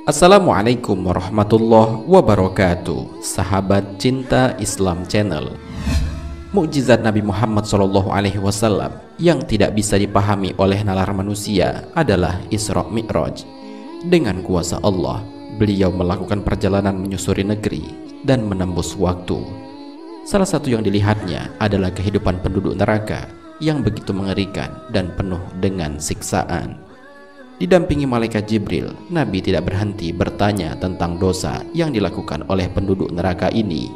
Assalamualaikum warahmatullahi wabarakatuh. Sahabat cinta Islam Channel. Mukjizat Nabi Muhammad SAW yang tidak bisa dipahami oleh nalar manusia adalah Isra Mi'raj. Dengan kuasa Allah, beliau melakukan perjalanan menyusuri negeri dan menembus waktu. Salah satu yang dilihatnya adalah kehidupan penduduk neraka yang begitu mengerikan dan penuh dengan siksaan. Didampingi malaikat Jibril, Nabi tidak berhenti bertanya tentang dosa yang dilakukan oleh penduduk neraka ini.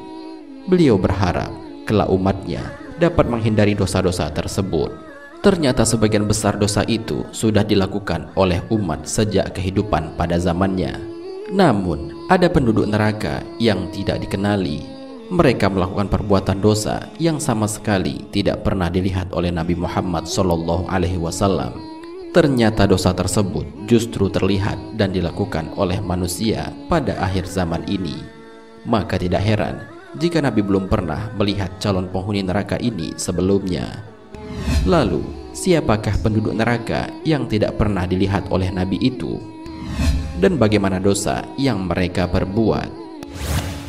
Beliau berharap kelak umatnya dapat menghindari dosa-dosa tersebut. Ternyata sebagian besar dosa itu sudah dilakukan oleh umat sejak kehidupan pada zamannya. Namun, ada penduduk neraka yang tidak dikenali. Mereka melakukan perbuatan dosa yang sama sekali tidak pernah dilihat oleh Nabi Muhammad SAW. Ternyata dosa tersebut justru terlihat dan dilakukan oleh manusia pada akhir zaman ini. Maka tidak heran jika Nabi belum pernah melihat calon penghuni neraka ini sebelumnya. Lalu, siapakah penduduk neraka yang tidak pernah dilihat oleh Nabi itu? Dan bagaimana dosa yang mereka perbuat?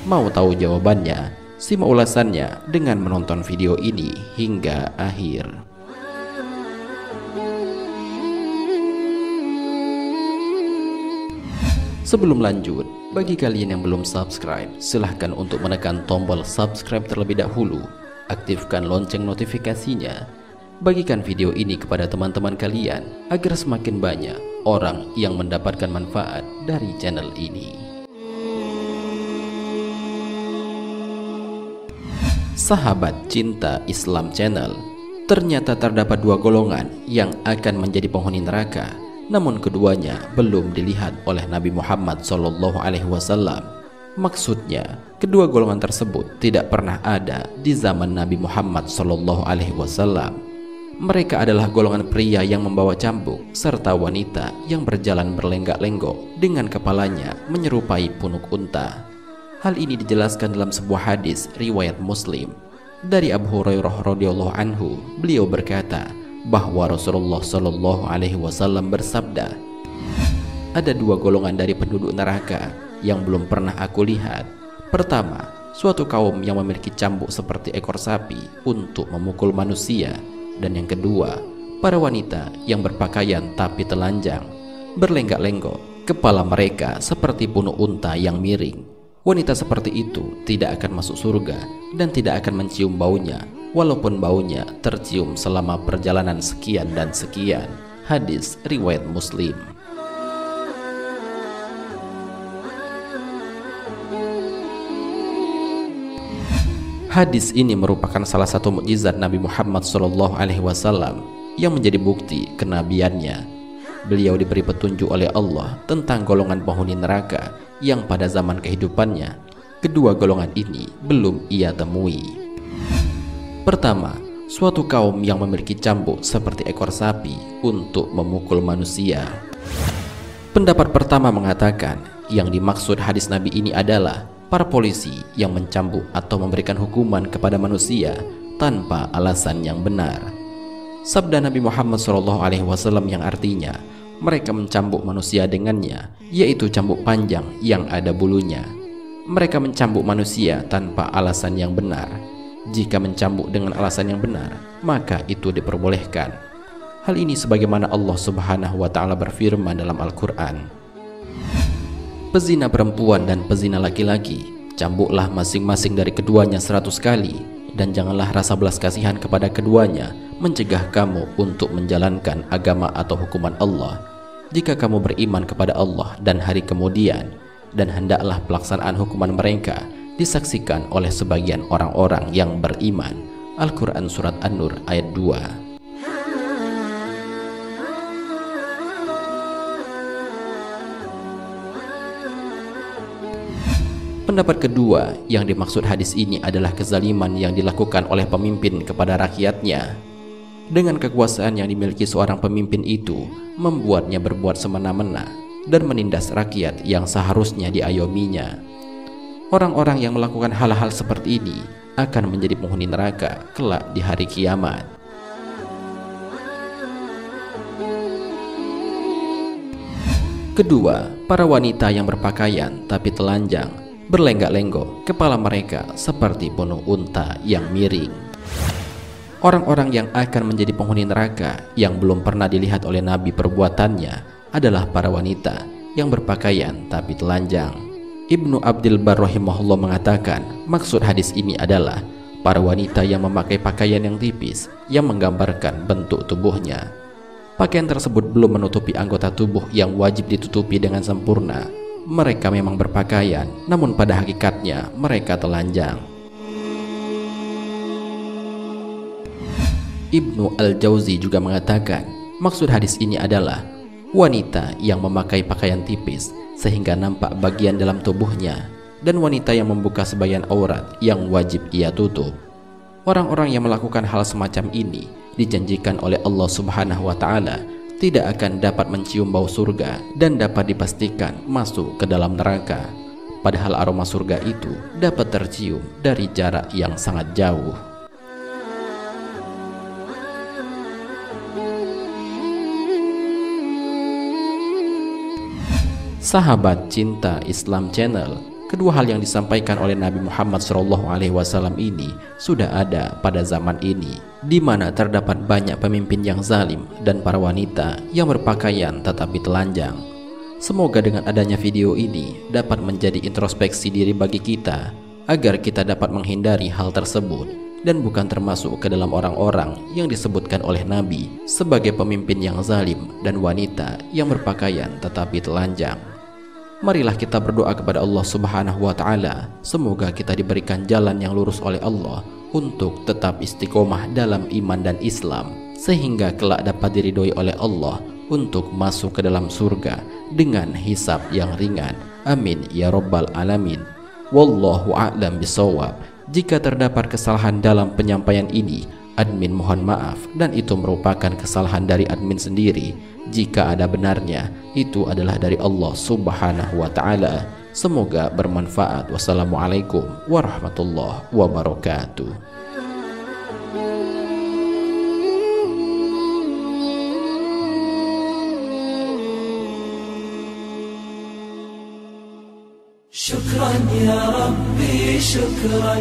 Mau tahu jawabannya? Simak ulasannya dengan menonton video ini hingga akhir. Sebelum lanjut, bagi kalian yang belum subscribe, silahkan untuk menekan tombol subscribe terlebih dahulu. Aktifkan lonceng notifikasinya. Bagikan video ini kepada teman-teman kalian agar semakin banyak orang yang mendapatkan manfaat dari channel ini. Sahabat cinta Islam Channel, ternyata terdapat dua golongan yang akan menjadi penghuni neraka. Namun keduanya belum dilihat oleh Nabi Muhammad SAW. Maksudnya, kedua golongan tersebut tidak pernah ada di zaman Nabi Muhammad SAW. Mereka adalah golongan pria yang membawa cambuk serta wanita yang berjalan berlenggak-lenggok dengan kepalanya menyerupai punuk unta. Hal ini dijelaskan dalam sebuah hadis riwayat Muslim dari Abu Hurairah radhiyallahu anhu. Beliau berkata bahwa Rasulullah SAW bersabda, ada dua golongan dari penduduk neraka yang belum pernah aku lihat. Pertama, suatu kaum yang memiliki cambuk seperti ekor sapi untuk memukul manusia. Dan yang kedua, para wanita yang berpakaian tapi telanjang, berlenggak-lenggok, kepala mereka seperti punuk unta yang miring. Wanita seperti itu tidak akan masuk surga dan tidak akan mencium baunya, walaupun baunya tercium selama perjalanan sekian dan sekian. Hadis riwayat Muslim. Hadis ini merupakan salah satu mukjizat Nabi Muhammad SAW yang menjadi bukti kenabiannya. Beliau diberi petunjuk oleh Allah tentang golongan penghuni neraka yang pada zaman kehidupannya kedua golongan ini belum ia temui. Pertama, suatu kaum yang memiliki cambuk seperti ekor sapi untuk memukul manusia. Pendapat pertama mengatakan yang dimaksud hadis Nabi ini adalah para polisi yang mencambuk atau memberikan hukuman kepada manusia tanpa alasan yang benar. Sabda Nabi Muhammad SAW yang artinya mereka mencambuk manusia dengannya, yaitu cambuk panjang yang ada bulunya. Mereka mencambuk manusia tanpa alasan yang benar. Jika mencambuk dengan alasan yang benar, maka itu diperbolehkan. Hal ini sebagaimana Allah Subhanahu wa Ta'ala berfirman dalam Al-Quran, pezina perempuan dan pezina laki-laki, cambuklah masing-masing dari keduanya 100 kali, dan janganlah rasa belas kasihan kepada keduanya mencegah kamu untuk menjalankan agama atau hukuman Allah. Jika kamu beriman kepada Allah dan hari kemudian, dan hendaklah pelaksanaan hukuman mereka disaksikan oleh sebagian orang-orang yang beriman. Al-Quran Surat An-Nur ayat 2. Pendapat kedua yang dimaksud hadis ini adalah kezaliman yang dilakukan oleh pemimpin kepada rakyatnya. Dengan kekuasaan yang dimiliki seorang pemimpin itu, membuatnya berbuat semena-mena dan menindas rakyat yang seharusnya diayominya. Orang-orang yang melakukan hal-hal seperti ini akan menjadi penghuni neraka kelak di hari kiamat. Kedua, para wanita yang berpakaian tapi telanjang, berlenggak-lenggok, kepala mereka seperti punuk unta yang miring. Orang-orang yang akan menjadi penghuni neraka yang belum pernah dilihat oleh Nabi perbuatannya adalah para wanita yang berpakaian tapi telanjang. Ibnu Abdul Bar rahimahullah mengatakan, maksud hadis ini adalah para wanita yang memakai pakaian yang tipis yang menggambarkan bentuk tubuhnya. Pakaian tersebut belum menutupi anggota tubuh yang wajib ditutupi dengan sempurna. Mereka memang berpakaian, namun pada hakikatnya mereka telanjang. Ibnu Al-Jauzi juga mengatakan, maksud hadis ini adalah wanita yang memakai pakaian tipis sehingga nampak bagian dalam tubuhnya, dan wanita yang membuka sebagian aurat yang wajib ia tutup. Orang-orang yang melakukan hal semacam ini dijanjikan oleh Allah Subhanahu wa Ta'ala tidak akan dapat mencium bau surga dan dapat dipastikan masuk ke dalam neraka. Padahal aroma surga itu dapat tercium dari jarak yang sangat jauh. Sahabat Cinta Islam Channel, kedua hal yang disampaikan oleh Nabi Muhammad SAW ini sudah ada pada zaman ini, di mana terdapat banyak pemimpin yang zalim dan para wanita yang berpakaian tetapi telanjang. Semoga dengan adanya video ini dapat menjadi introspeksi diri bagi kita, agar kita dapat menghindari hal tersebut dan bukan termasuk ke dalam orang-orang yang disebutkan oleh Nabi sebagai pemimpin yang zalim dan wanita yang berpakaian tetapi telanjang. Marilah kita berdoa kepada Allah Subhanahu wa Ta'ala, semoga kita diberikan jalan yang lurus oleh Allah untuk tetap istiqomah dalam iman dan Islam, sehingga kelak dapat diridhoi oleh Allah untuk masuk ke dalam surga dengan hisab yang ringan. Amin ya rabbal alamin. Wallahu a'lam bishawab. Jika terdapat kesalahan dalam penyampaian ini, admin mohon maaf, dan itu merupakan kesalahan dari admin sendiri. Jika ada benarnya, itu adalah dari Allah Subhanahu wa Ta'ala. Semoga bermanfaat. Wassalamualaikum warahmatullahi wabarakatuh. شكرا يا ربي شكرا